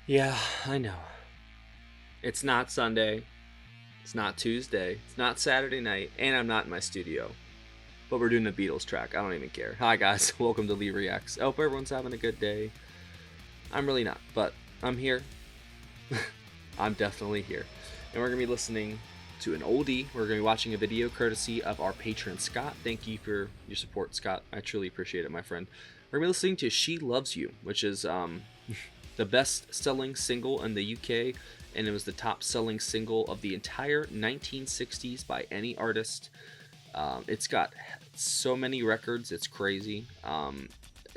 Yeah, I know. It's not Sunday. It's not Tuesday. It's not Saturday night. And I'm not in my studio. But we're doing a Beatles track. I don't even care. Hi, guys. Welcome to Lee Reacts. I hope everyone's having a good day. I'm really not, but I'm here. I'm definitely here. And we're going to be listening to an oldie. We're going to be watching a video courtesy of our patron, Scott. Thank you for your support, Scott. I truly appreciate it, my friend. We're going to be listening to She Loves You, which is the best-selling single in the UK, and it was the top-selling single of the entire 1960s by any artist. It's got so many records, it's crazy.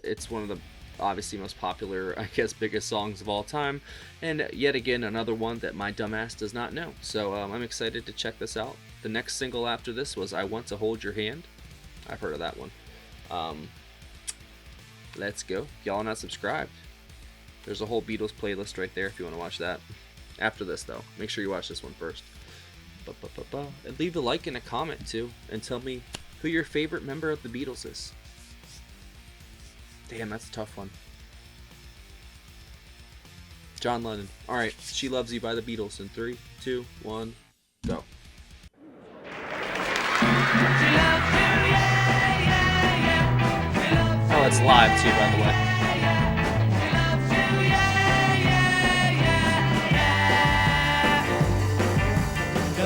It's one of the obviously most popular, I guess, biggest songs of all time, and yet again another one that my dumbass does not know. So I'm excited to check this out. The next single after this was I Want to Hold Your Hand. I've heard of that one. Let's go. If y'all not subscribed, there's a whole Beatles playlist right there if you want to watch that. After this, though, make sure you watch this one first. And leave a like and a comment, too, and tell me who your favorite member of the Beatles is. Damn, that's a tough one. John Lennon. Alright, She Loves You by the Beatles in 3, 2, 1, go. Oh, it's live, too, by the way.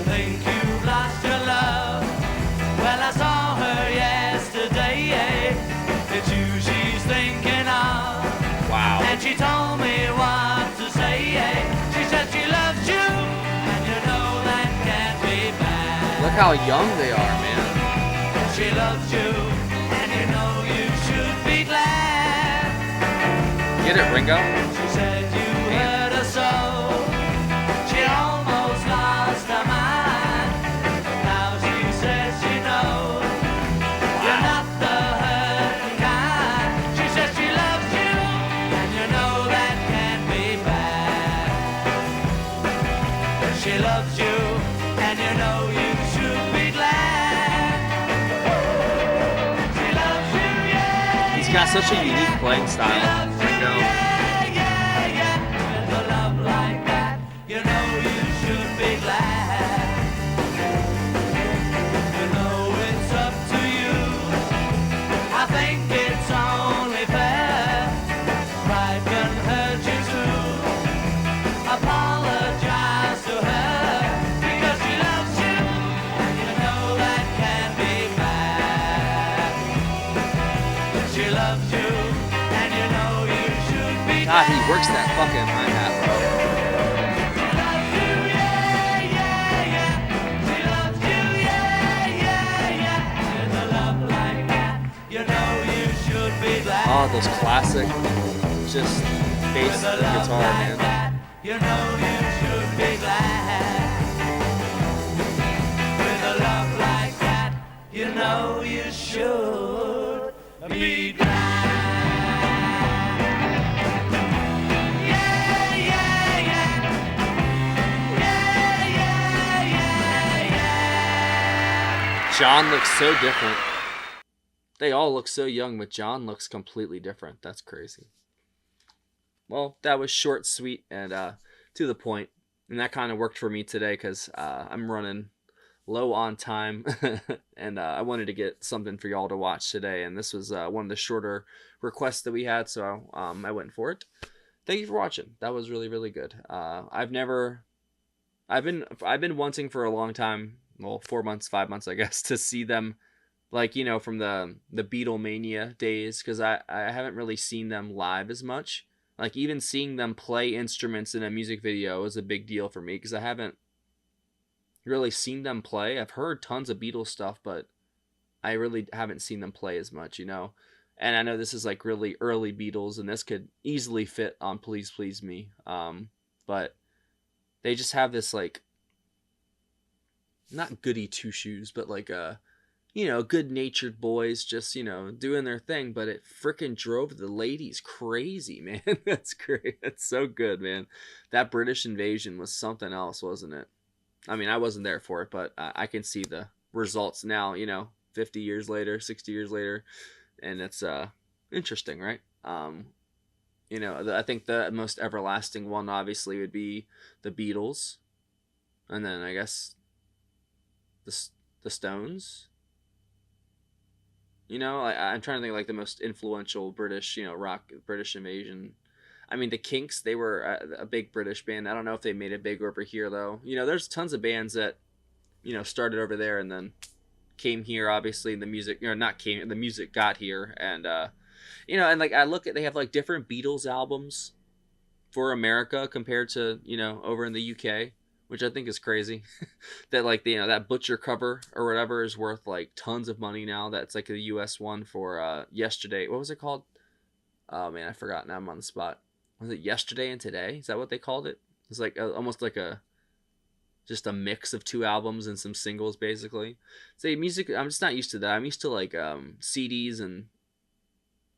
Think you've lost your love? Well, I saw her yesterday. It's you she's thinking of. Wow. And she told me what to say. She said she loves you, and you know that can't be bad. Look how young they are, man. She loves you, and you know you should be glad. Get it, Ringo? She said you hurt her so. She almost lost her mind. She loves you, and you know you should be glad. She loves you, yeah. He's got such a unique playing style, Ringo. With a love like that, you know you should be glad. You know it's up to you. I think it's only fair. Pride can hurt you too. Apologize to her. God, he works that fucking hi-hat, bro. Oh, those classic, just bass guitar, man. You know you should be glad. With a love like that, you know you should be glad. John looks so different. They all look so young, but John looks completely different. That's crazy. Well, that was short, sweet, and to the point. And that kind of worked for me today because I'm running low on time. And I wanted to get something for y'all to watch today. And this was one of the shorter requests that we had, so I went for it. Thank you for watching. That was really, really good. I've been wanting for a long time, well, 4 months, 5 months, I guess, to see them, like, you know, from the Beatlemania days, because I haven't really seen them live as much. Like, even seeing them play instruments in a music video is a big deal for me, because I haven't really seen them play. I've heard tons of Beatles stuff, but I really haven't seen them play as much, you know. And I know this is like really early Beatles, and this could easily fit on Please Please Me. But they just have this, like, not goody two shoes, but like you know, good-natured boys just, you know, doing their thing, but it freaking drove the ladies crazy, man. That's great. That's so good, man. That British invasion was something else, wasn't it? I mean, I wasn't there for it, but I can see the results now, you know, 50 years later, 60 years later, and it's interesting, right? You know, I think the most everlasting one obviously would be the Beatles, and then I guess the the Stones. You know, I'm trying to think like the most influential British, rock British invasion. I mean, the Kinks, they were a big British band. I don't know if they made it big over here though. You know, there's tons of bands that started over there and then came here. Obviously, the music, not came, the music got here, and and like I look at, they have like different Beatles albums for America compared to over in the UK, which I think is crazy. That like that Butcher cover or whatever is worth like tons of money now. That's like the US one for Yesterday. What was it called? Oh man, I forgot. Now I'm on the spot. Was it Yesterday and Today? Is that what they called it? It's like almost like a just a mix of two albums and some singles basically. Say music, I'm just not used to that. I'm used to like CDs and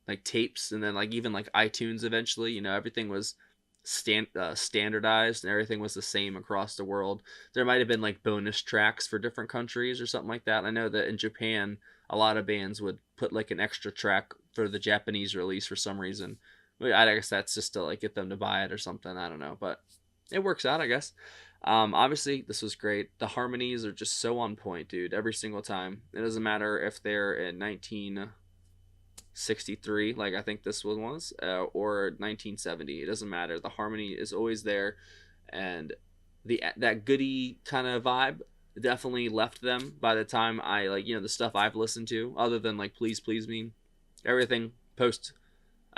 like tapes, and then like even like iTunes eventually. Everything was standardized and everything was the same across the world. There might have been like bonus tracks for different countries or something like that. I know that in Japan, a lot of bands would put like an extra track for the Japanese release for some reason. I guess that's just to like get them to buy it or something. I don't know, but it works out, I guess. Obviously, this was great. The harmonies are just so on point, dude. Every single time. It doesn't matter if they're in 1963, like I think this one was, or 1970. It doesn't matter. The harmony is always there, and the that goody kind of vibe definitely left them by the time I like the stuff I've listened to, other than like Please Please Me, everything post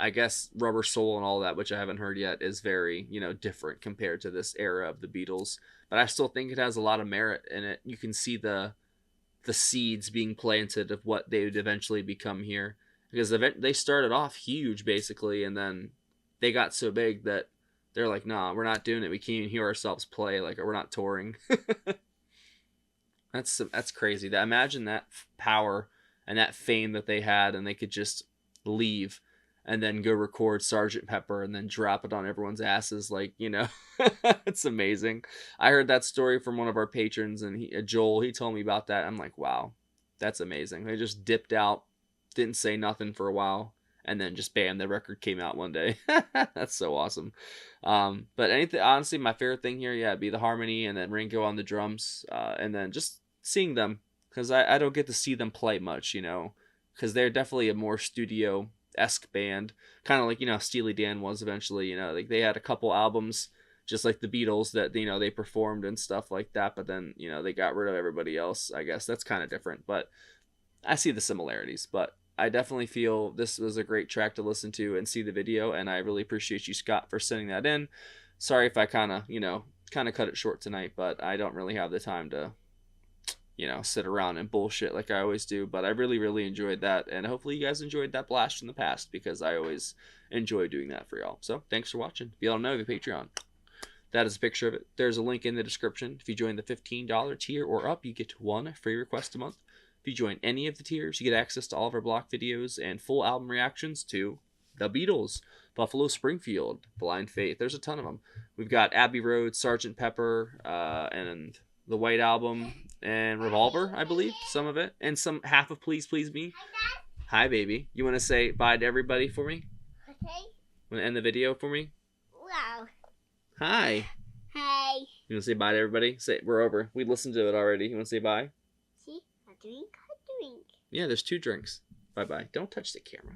I guess Rubber Soul and all that, which I haven't heard yet, is very, different compared to this era of the Beatles. But I still think it has a lot of merit in it. You can see the seeds being planted of what they would eventually become here, because they started off huge basically, and then they got so big that they're like, nah, we're not doing it. We can't even hear ourselves play. Like we're not touring. That's crazy. That imagine that power and that fame that they had, and they could just leave and then go record Sergeant Pepper and then drop it on everyone's asses. Like it's amazing. I heard that story from one of our patrons, and Joel, he told me about that. I'm like, wow, that's amazing. They just dipped out, didn't say nothing for a while, and then just bam, the record came out one day. That's so awesome. But anything, honestly, my favorite thing here, yeah, it'd be the harmony, and then Ringo on the drums, and then just seeing them, because I don't get to see them play much, because they're definitely a more studio esque band, kind of like Steely Dan was eventually. Like they had a couple albums just like the Beatles that they performed and stuff like that, but then they got rid of everybody else. I guess that's kind of different, but I see the similarities. But I definitely feel this was a great track to listen to and see the video, and I really appreciate you, Scott, for sending that in. Sorry if I kind of cut it short tonight, but I don't really have the time to sit around and bullshit like I always do. But I really, really enjoyed that. And hopefully you guys enjoyed that blast from the past, because I always enjoy doing that for y'all. So thanks for watching. If you don't know, the Patreon. That is a picture of it. There's a link in the description. If you join the $15 tier or up, you get one free request a month. If you join any of the tiers, you get access to all of our block videos and full album reactions to The Beatles, Buffalo Springfield, Blind Faith. There's a ton of them. We've got Abbey Road, Sergeant Pepper, and the White Album, and Revolver, I believe, some of it, and some half of Please Please Me. Hi, baby. You want to say bye to everybody for me? Okay. Want to end the video for me? Wow. Hi. Hi. You want to say bye to everybody? Say we're over. We listened to it already. You want to say bye? See? A drink, a drink. Yeah, there's 2 drinks. Bye bye. Don't touch the camera.